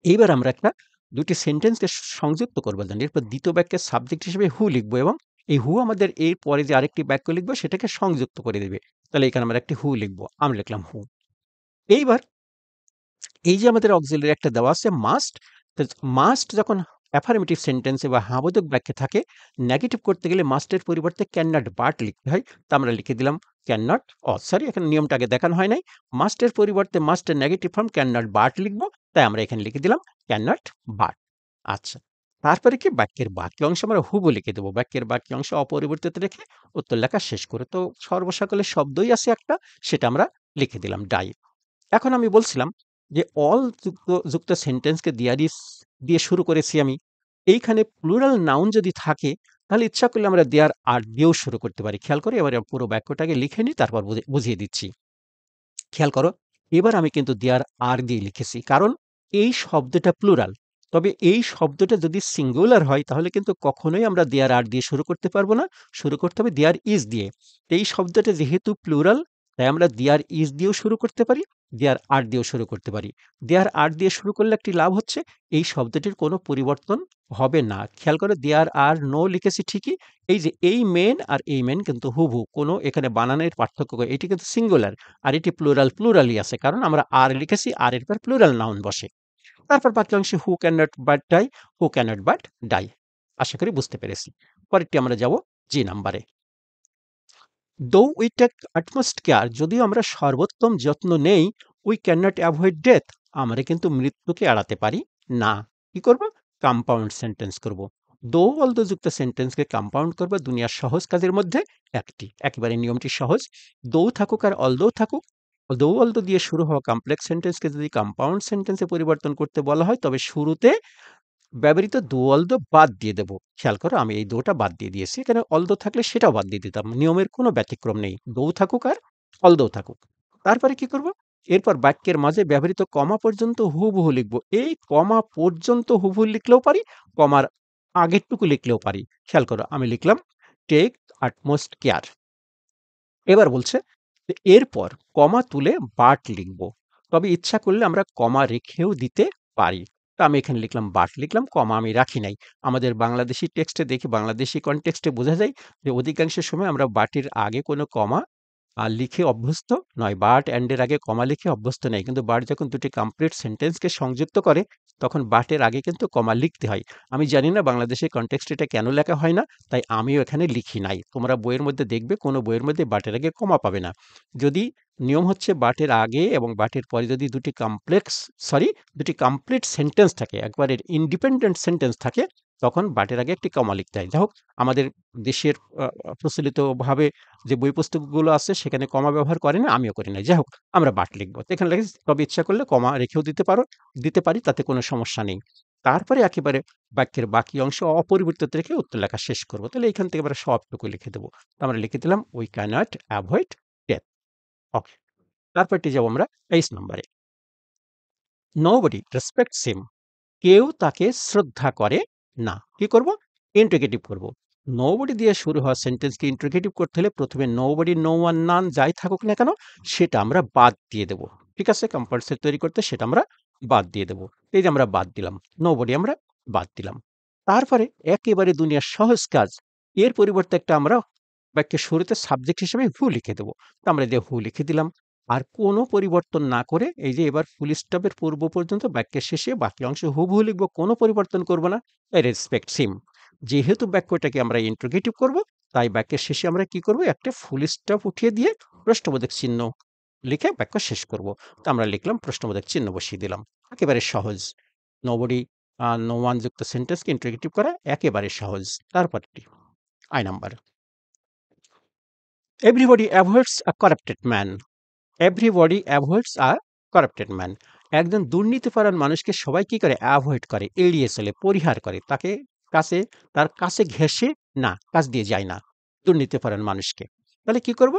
এইবার আমরা একটা দুটি সেন্টেন্সকে সংযুক্ত করবো জানি, এরপর দ্বিতীয় বাক্যের সাবজেক্ট হিসেবে হু লিখবো, এবং এই হু আমাদের এর পরে যে আরেকটি বাক্য লিখবো সেটাকে সংযুক্ত করে দেবে। তাহলে এখানে আমরা একটি হু লিখবো, আমরা লিখলাম হু। এইবার এই যে আমাদের অক্সিলারি একটা দেওয়া আছে মাস্ট, মাস্ট যখন অ্যাফার্মেটিভ সেন্টেন্সে বা হ্যাঁবোধক বাক্যে থাকে, নেগেটিভ করতে গেলে মাস্টের পরিবর্তে ক্যান নট বাট লিখতে হয়। তা আমরা লিখে দিলাম ক্যান নট, সরি এখানে নিয়মটা আগে দেখানো হয় নাই, মাস্টের পরিবর্তে মাস্টের negative form can not but লিখবো, তাই আমরা এখানে লিখে দিলাম ক্যান নট বাট। আচ্ছা, তারপরে কি বাক্যের বাকি অংশ আমরা হুবু লিখে দেবো, বাক্যের বাকি অংশ অপরিবর্তিত রেখে উত্তর লেখা শেষ করে। তো সর্বসকলের শব্দই আছে একটা, সেটা আমরা লিখে দিলাম ডাই। এখন আমি বলছিলাম যে অল যুক্ত সেন্টেন্সকে দেয়ার ইজ দিয়ে শুরু করেছি আমি। এইখানে প্লুরাল নাউন যদি থাকে তাহলে ইচ্ছা করলে আমরা দেয়ার আর দিয়েও শুরু করতে পারি। খেয়াল করে এবারে পুরো বাক্যটাকে লিখে নিই, তারপর বুঝিয়ে দিচ্ছি। খেয়াল করো, এবার আমি কিন্তু দেয়ার আর দিয়ে লিখেছি, কারণ এই শব্দটা প্লুরাল। তবে এই শব্দটা যদি সিঙ্গুলার হয় তাহলে কিন্তু কখনোই আমরা দেয়ার আর দিয়ে শুরু করতে পারবো না, শুরু করতে হবে দেয়ার ইজ দিয়ে। এই শব্দটা যেহেতু প্লুরাল, তাই আমরা দেয়ার ইজ দিয়েও শুরু করতে পারি, দেয়ার আর দিয়েও শুরু করতে পারি। দেয়ার আর দিয়ে শুরু করলে একটি লাভ হচ্ছে, এই শব্দটির কোনো পরিবর্তন হবে না। খেয়াল করে দেয়ার আর নো লিখেছি ঠিকই, এই যে এই মেন আর এই মেন কিন্তু হুবহু, কোনো এখানে বানানের পার্থক্য এটি কিন্তু সিঙ্গুলার, আর এটি প্লুরাল, প্লুরালই আছে, কারণ আমরা আর লিখেছি, আর এর পর প্লুরাল নাউন বসে। তারপর বাকি অংশে who can not but die, who can not but die. আশা করি বুঝতে পেরেছি। পরেরটি আমরা যাব জি নাম্বারে। Though we take utmost care, যদিও আমরা সর্বোত্তম যত্ন নেই, we can not avoid death, আমরা কিন্তু মৃত্যুকে এড়াতে পারি না। কি করব, কম্পাউন্ড সেন্টেন্স করব। দো অলদো যুক্ত সেন্টেন্সকে কম্পাউন্ড করব, দুনিয়ার সহজ কাজের মধ্যে একটি, একেবারে নিয়মটি সহজ। দো থাকুক আর অলদো থাকুক, দো অলদো দিয়ে শুরু হওয়া কমপ্লেক্স সেন্টেন্সকে যদি কম্পাউন্ড সেন্টেন্সে পরিবর্তন করতে বলা হয়, তবে শুরুতে ব্যবহৃত দো অলদো বাদ দিয়ে দেব। খেয়াল করো আমি এই দোটা বাদ দিয়ে দিয়েছি, এখানে অলদো থাকলে সেটাও বাদ দিয়ে দিতাম, নিয়মের কোনো ব্যতিক্রম নেই, দো থাকুক আর অলদো থাকুক। তারপরে কি করব, এরপর বাক্যের মাঝে ব্যবহৃত কমা পর্যন্ত হুবহু লিখব। এই কমা পর্যন্ত হুবহু লিখলেও পারি, কমার আগেরটুকু লিখলেও পারি। খেয়াল করো আমি লিখলাম টেক আটমোস্ট কেয়ার। এবার বলছে যে এরপর কমা তুলে বাট লিখব, তবে ইচ্ছা করলে আমরা কমা রেখেও দিতে পারি। তো আমি এখানে লিখলাম বাট লিখলাম, কমা আমি রাখি নাই। আমাদের বাংলাদেশি টেক্সটে দেখি, বাংলাদেশি কনটেক্সটে বোঝা যায় যে অধিকাংশ সময় আমরা বাটির আগে কোনো কমা লিখে অভ্যস্ত নয়। বাট অ্যান্ড এর আগে কমা লিখে অভ্যস্ত নেই। কিন্তু বাট যখন দুটি কমপ্লিট সেন্টেন্সকে সংযুক্ত করে তখন বাটের আগে কিন্তু কমা লিখতে হয়। আমি জানি না বাংলাদেশের কনটেক্সট এটা কেন লেখা হয় না, তাই আমিও এখানে লিখি নাই। তোমরা বইয়ের মধ্যে দেখবে কোনো বইয়ের মধ্যে বাটের আগে কমা পাবে না। যদি নিয়ম হচ্ছে বাটের আগে এবং বাটের পরে যদি দুটি কমপ্লিট সেন্টেন্স থাকে, একবারে ইন্ডিপেন্ডেন্ট সেন্টেন্স থাকে, তখন বাটের আগে একটি কমা লিখতে হয়। যাই হোক, আমাদের দেশের প্রচলিতভাবে যে বই পুস্তকগুলো আছে সেখানে কমা ব্যবহার করে না, আমিও করি না। যাই হোক, আমরা বাট লিখব। তো এখানে লেখা তবে ইচ্ছা করলে কমা রেখেও দিতে পারি, তাতে কোনো সমস্যা নেই। তারপরে একেবারে বাক্যের বাকি অংশ অপরিবর্তিত রেখে উত্তর লেখা শেষ করব। তাহলে এখান থেকে আমরা সবটুকু লিখে দেবো। তো আমরা লিখে দিলাম উই ক্যানট অ্যাভয়েড ডেথ। ওকে, তারপরটি যাব আমরা 23 নম্বরে। নোবডি রেসপেক্টস হিম। কেউ তাকে শ্রদ্ধা করে না। কি করব? ইন্টিগ্রেটিভ করব। নোবডি দিয়ে শুরু হওয়া সেন্টেন্সকে ইন্টিগ্রেটিভ করতে হলে প্রথমে নোবডি, নো ওয়ান, নান যাই থাকুক না কেন সেটা আমরা বাদ দিয়ে দেব। ঠিক আছে? কম্পালসারি তৈরি করতে সেটা আমরা বাদ দিয়ে দেব। এই যে আমরা বাদ দিলাম, নোবডি আমরা বাদ দিলাম। তারপরে একেবারে দুনিয়ার সহজ কাজ, এর পরিবর্তে একটা আমরা বাক্যের শুরুতে সাবজেক্ট হিসেবে হু লিখে দেব। তো আমরা যে হু লিখে দিলাম। আর কোনো পরিবর্তন না করে এই যে এবার ফুল স্টপের পূর্ব পর্যন্ত বাক্যের শেষে বাকি অংশ হুবহু লিখবো, কোনো পরিবর্তন করব না। রেসপেক্ট সিম, যেহেতু বাক্যটাকে আমরা ইন্ট্রোগেটিভ করব, তাই বাক্যের শেষে আমরা কি করব? একটা ফুল স্টপ উঠিয়ে দিয়ে প্রশ্নবোধক চিহ্ন লিখে বাক্য শেষ করব। তো আমরা লিখলাম, প্রশ্নবোধক চিহ্ন বসিয়ে দিলাম। একেবারে সহজ। নোবডি, নো ওয়ান যুক্ত সেন্টেন্সকে ইন্ট্রোগেটিভ করা একেবারে সহজ। তারপরটি I number. Everybody avoids a corrupted man. Everybody avoids a corrupted man. একজন দুর্নীতিপরায়ণ মানুষকে সবাই কি করে? অ্যাভয়েড করে, এড়িয়ে চলে, পরিহার করে, কাছে তার কাছে ঘেঁষে না, কাছ দিয়ে যায় না দুর্নীতিপরায়ণ মানুষকে। তাহলে কি করব?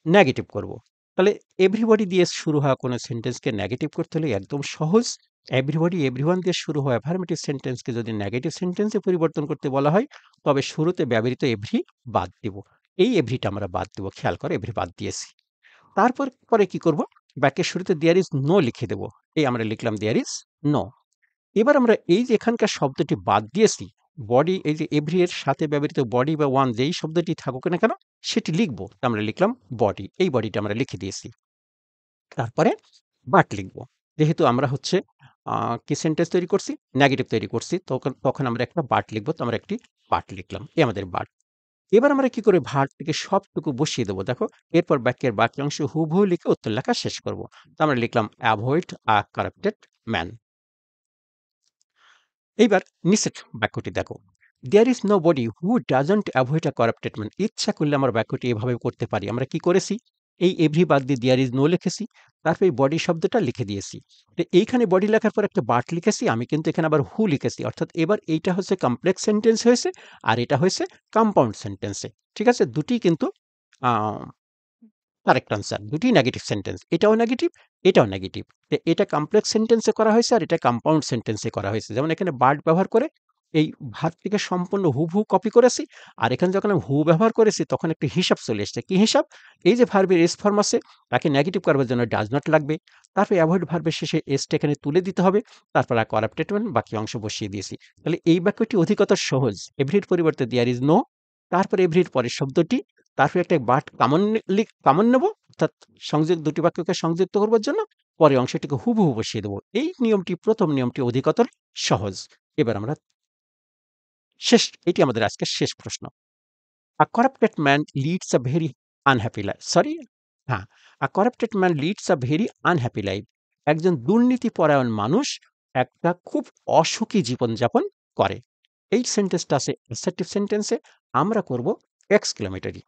নেগেটিভ করব। তাহলে এভরিবডি দিয়ে শুরু হওয়া কোনো সেন্টেন্সকে নেগেটিভ করতে হলে একদম সহজ। এভরিবডি, এভরিওয়ান দিয়ে শুরু হওয়া অ্যাফার্মেটিভ সেন্টেন্সকে যদি নেগেটিভ সেন্টেন্সে পরিবর্তন করতে বলা হয়, তবে শুরুতে ব্যবহৃত এভরি বাদ দিব। এই এভরিটা আমরা বাদ দিব। খেয়াল করে এভরি বাদ দিয়েছি। পরে কি করব? বাক্যের শুরুতে দেয়ার ইজ নো লিখে দেব। এই আমরা লিখলাম দেয়ার ইজ নো। এবার আমরা এই যে এখানকার শব্দটি বাদ দিয়েছি, বডি, এই যে এভরি এর সাথে ব্যবহৃত বডি বা ওয়ান যেই শব্দটি থাকুক না কেন সেটি লিখব। আমরা লিখলাম বডি, এই বডিটা আমরা লিখে দিয়েছি। তারপরে বাট লিখব। যেহেতু আমরা হচ্ছে কি সেন্টেন্স তৈরি করছি? নেগেটিভ তৈরি করছি। তখন আমরা একটা বাট লিখব। তো আমরা একটি বাট লিখলাম। এই আমাদের বাট। এবার আমরা কি করে ভার্ব থেকে সবটুকু বসিয়ে দেবো দেখো। এরপর বাক্যের বাকি অংশ হুবহু লিখে উত্তর লেখা শেষ করব। তো আমরা লিখলাম অ্যাভয়েড আ কারাপ্টেড ম্যান। এইবার নিচের বাক্যটি দেখো। There is nobody who doesn't avoid a corrupted man. ইচ্ছা করলে আমরা বাক্যটি এভাবে করতে পারি। আমরা কি করেছি? এই এভরি বাদ দিয়ে দেয়ার ইজ নো লিখেছি। তারপর এই বডি শব্দটা লিখে দিয়েছি। তো এইখানে বডি লেখার পর একটা বাট লিখেছি। আমি কিন্তু এখানে আবার হু লিখেছি। অর্থাৎ এবার এইটা হচ্ছে কমপ্লেক্স সেন্টেন্স হয়েছে, আর এটা হয়েছে কম্পাউন্ড সেন্টেন্সে। ঠিক আছে? দুটিই কিন্তু আ কারেক্ট আনসার। দুটিই নেগেটিভ সেন্টেন্স। এটাও নেগেটিভ, এটাও নেগেটিভ। তো এটা কমপ্লেক্স সেন্টেন্সে করা হয়েছে আর এটা কম্পাউন্ড সেন্টেন্সে করা হয়েছে। যেমন এখানে বাট ব্যবহার করে এই ভার্বটিকে সম্পূর্ণ হুবহু কপি করেছি। আর এখানে যখন আমি হু ব্যবহার করেছি তখন একটি হিসাব চলে এসেছে। কি হিসাব? এই যে ভার্বের এস ফর্ম আছে তাকে নেগেটিভ করবার জন্য ডাজ নট লাগবে। তারপরে অ্যাভয়েড ভার্বের শেষে এসটা এখানে তুলে দিতে হবে। তারপর আর করাপ্টেড ম্যান বাকি অংশ বসিয়ে দিয়েছি। তাহলে এই বাক্যটি অধিকতর সহজ। এভরির পরিবর্তে দেয়ার ইজ নো, তারপরে এভরির পরের শব্দটি, তারপরে একটা বাট কমন নেব, অর্থাৎ দুটি বাক্যকে সংযুক্ত করবার জন্য পরের অংশটিকে হুবহু বসিয়ে দেব। এই নিয়মটি, প্রথম নিয়মটি অধিকতর সহজ। এবার আমরা এটি আমাদের আজকের শেষ প্রশ্ন। A corrupted man leads a very unhappy life. হ্যাঁ, a corrupted man leads a very unhappy life. একজন দুর্নীতিপরায়ণ মানুষ একটা খুব অসুখী জীবনযাপন করে। এই সেন্টেন্সটা আছে অ্যাসার্টিভ সেন্টেন্সে। আমরা করব এক্সক্লেমেটরি।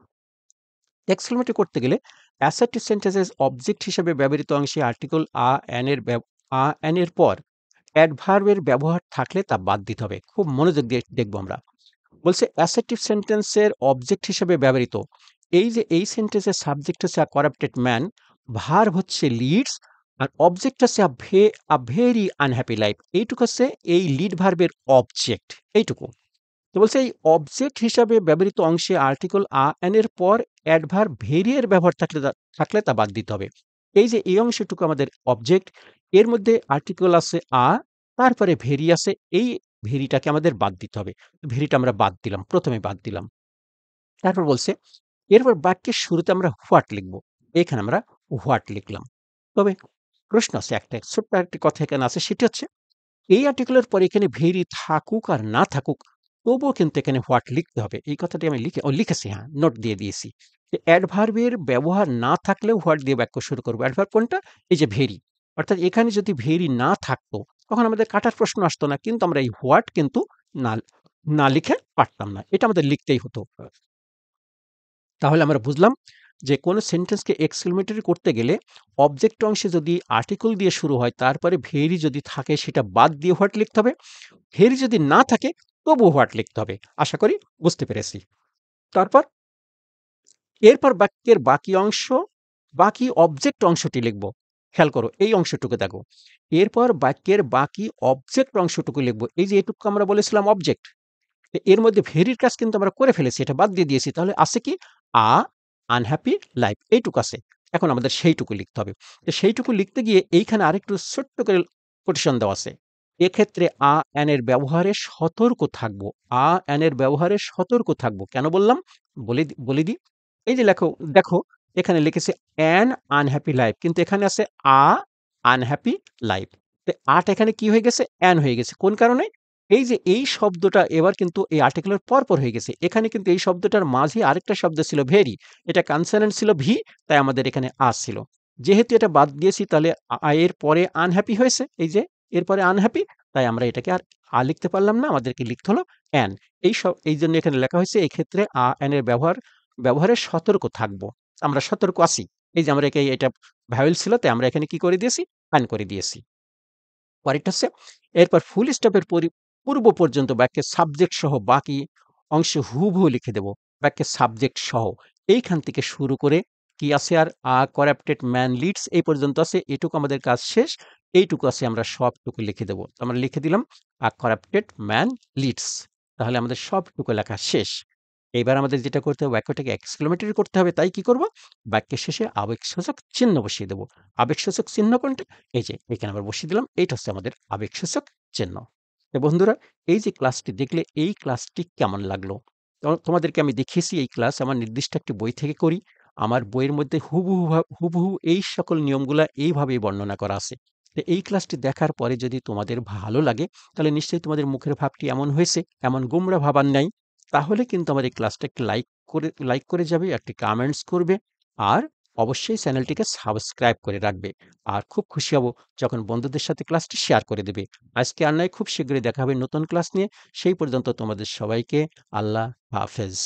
এক্সক্লেমেটরি করতে গেলে অ্যাসার্টিভ সেন্টেন্সের অবজেক্ট হিসেবে ব্যবহৃত অংশে আর্টিকেল অ্যান এর পর অ্যাডভার্বের ব্যবহার থাকলে তা বাদ দিতে হবে। খুব মনোযোগ দিয়ে দেখব আমরা। বলছে অ্যাসার্টিভ সেন্টেন্সের অবজেক্ট হিসেবে ব্যবহৃত, এই যে এই সেন্টেন্সের সাবজেক্ট হচ্ছে আ করাপ্টেড ম্যান, ভার্ব হচ্ছে লিডস, আর অবজেক্ট হচ্ছে আ ভেরি আনহ্যাপি লাইফ। এইটুকু হচ্ছে এই লিড ভার্বের অবজেক্ট, এইটুকু। তো বলছে এই অবজেক্ট হিসাবে ব্যবহৃত অংশে আর্টিকেল অ্যান এর পর অ্যাডভার্ব ভেরি এর ব্যবহার থাকলে তা বাদ দিতে হবে। এই যে এই অংশটুকু আমাদের অবজেক্ট, এর মধ্যে আর্টিকেল আছে তারপরে ভেরি আছে, এই ভেরিটাকে আমাদের বাদ দিতে হবে। ভেরিটা আমরা বাদ দিলাম, প্রথমে বাদ দিলাম। তারপর বলছে এরপর বাক্যের শুরুতে আমরা হোয়াট লিখব। এখানে আমরা হোয়াট লিখলাম। তবে প্রশ্ন আছে একটা, ছোট্ট একটি কথা এখানে আছে, সেটি হচ্ছে এই আর্টিকেলের পরে এখানে ভেরি থাকুক আর না থাকুক, তবুও কিন্তু এখানে হোয়াট লিখতে হবে। এই কথাটি আমি লিখেছি, হ্যাঁ, নোট দিয়ে দিয়েছি। যে অ্যাডভার্বের ব্যবহার না থাকলেও হোয়াট দিয়ে বাক্য শুরু করব। অ্যাডভার্ব কোনটা? এই যে ভেরি। অর্থাৎ এখানে যদি ভেরি না থাকতো, তখন আমাদের কাটার প্রশ্ন আসতো না। কিন্তু আমরা এই হোয়াট কিন্তু না না লিখে পারতাম না। এটা আমাদের লিখতেই হতো। তাহলে আমরা বুঝলাম যে কোনো সেন্টেন্সকে এক্সক্লেমেটরি করতে গেলে অবজেক্ট অংশে যদি আর্টিকেল দিয়ে শুরু হয়, তারপরে ভেরি যদি থাকে সেটা বাদ দিয়ে হোয়াট লিখতে হবে। ভেরি যদি না থাকে তবুও হোয়াট লিখতে হবে। আশা করি বুঝতে পেরেছি। তারপর এরপর বাক্যের বাকি অংশ, বাকি অবজেক্ট অংশটি লিখব। খেয়াল করো, এই অংশটুকু দেখো। এরপর বাক্যের বাকি অবজেক্ট অংশটুকু লিখব। এই যে এটুকু আমরা বলেছিলাম অবজেক্ট, এর মধ্যে ভেরির কাজ কিন্তু আমরা করে ফেলেছি, এটা বাদ দিয়ে দিয়েছি। তাহলে আছে কি? আ আনহ্যাপি লাইফ, এইটুকু আছে। এখন আমাদের সেইটুকু লিখতে হবে। তো সেইটুকু লিখতে গিয়ে এইখানে আরেকটু ছোট্ট করে কোটেশন দেওয়া আছে। এক্ষেত্রে অ্যান এর ব্যবহারে সতর্ক থাকবো। অ্যান এর ব্যবহারে সতর্ক থাকবো। কেন বললাম? বলে দিই। এই যে দেখো এখানে লিখেছে অ্যান আনহ্যাপি লাইফ, কিন্তু এখানে আছে আ আনহ্যাপি লাইফ। তো টা এখানে কি হয়ে গেছে? অ্যান হয়ে গেছে। কোন কারণে? এই যে এই শব্দটা এবার কিন্তু এই আর্টিকেলের পরপর হয়ে গেছে। এখানে কিন্তু এই শব্দটার মাঝে আরেকটা শব্দ ছিল ভেরি। এটা কনসোনেন্ট ছিল ভি, তাই আমাদের এখানে ছিল। যেহেতু এটা বাদ দিয়েছি, তাহলে এর পরে আনহ্যাপি হয়েছে। এই যে এরপরে আনহ্যাপি, তাই আমরা এটাকে আর লিখতে পারলাম না। আমাদেরকে লিখতে হলো অ্যান। এইজন্য এখানে লেখা হয়েছে এই ক্ষেত্রে অ্যান এর ব্যবহারে সতর্ক থাকবো। আমরা সতর্ক আছি। এই যে আমরা এটা ভাওয়েল ছিল, তাই আমরা এখানে কি করে দিয়েছি? অ্যান করে দিয়েছি। পরেরটা হচ্ছে এরপর ফুল স্টপের পূর্ব পর্যন্ত বাক্যের সাবজেক্ট সহ বাকি অংশ হুবহু লিখে দেব। বাক্যের সাবজেক্ট সহ এইখান থেকে শুরু করে কি আছে আর করাপ্টেড ম্যান লিডস এই পর্যন্ত আছে। এটুকু আমাদের কাজ শেষ। এইটুকু আছে, আমরা সবটুকু লিখে দেব। আমরা লিখে দিলাম করাপ্টেড ম্যান লিডস। তাহলে আমাদের সবটুকু লেখা শেষ। এবার আমাদের যেটা করতে হবে, বাক্যটাকে এক্সক্লেমেটরি করতে হবে। তাই কি করব? বাক্যের শেষে আবেগসূচক চিহ্ন বসিয়ে দেব। আবেগসূচক চিহ্ন কোনটা? এই যে এখানে আবার বসিয়ে দিলাম। এইটা হচ্ছে আমাদের আবেগসূচক চিহ্ন। তো বন্ধুরা, এই যে ক্লাসটি দেখলে, এই ক্লাসটি কেমন লাগলো? তোমাদেরকে আমি দেখিয়েছি এই ক্লাস আমার নির্দিষ্ট একটি বই থেকে করি। আমার বইয়ের মধ্যে হুবহু এই সকল নিয়মগুলা এইভাবেই বর্ণনা করা আছে। তো এই ক্লাসটি দেখার পরে যদি তোমাদের ভালো লাগে, তাহলে নিশ্চয়ই তোমাদের মুখের ভাবটি এমন হয়েছে, এমন গোমরা ভাব আর নাই। তাহলে কিন্তু আমার এই ক্লাসটা একটি লাইক করে যাবে, একটি কমেন্টস করবে, আর অবশ্যই চ্যানেলটিকে সাবস্ক্রাইব করে রাখবে। আর খুব খুশি হব যখন বন্ধুদের সাথে ক্লাসটি শেয়ার করে দেবে। আজকে আর নয়, খুব শীঘ্রই দেখা হবে নতুন ক্লাস নিয়ে। সেই পর্যন্ত তোমাদের সবাইকে আল্লাহ হাফেজ।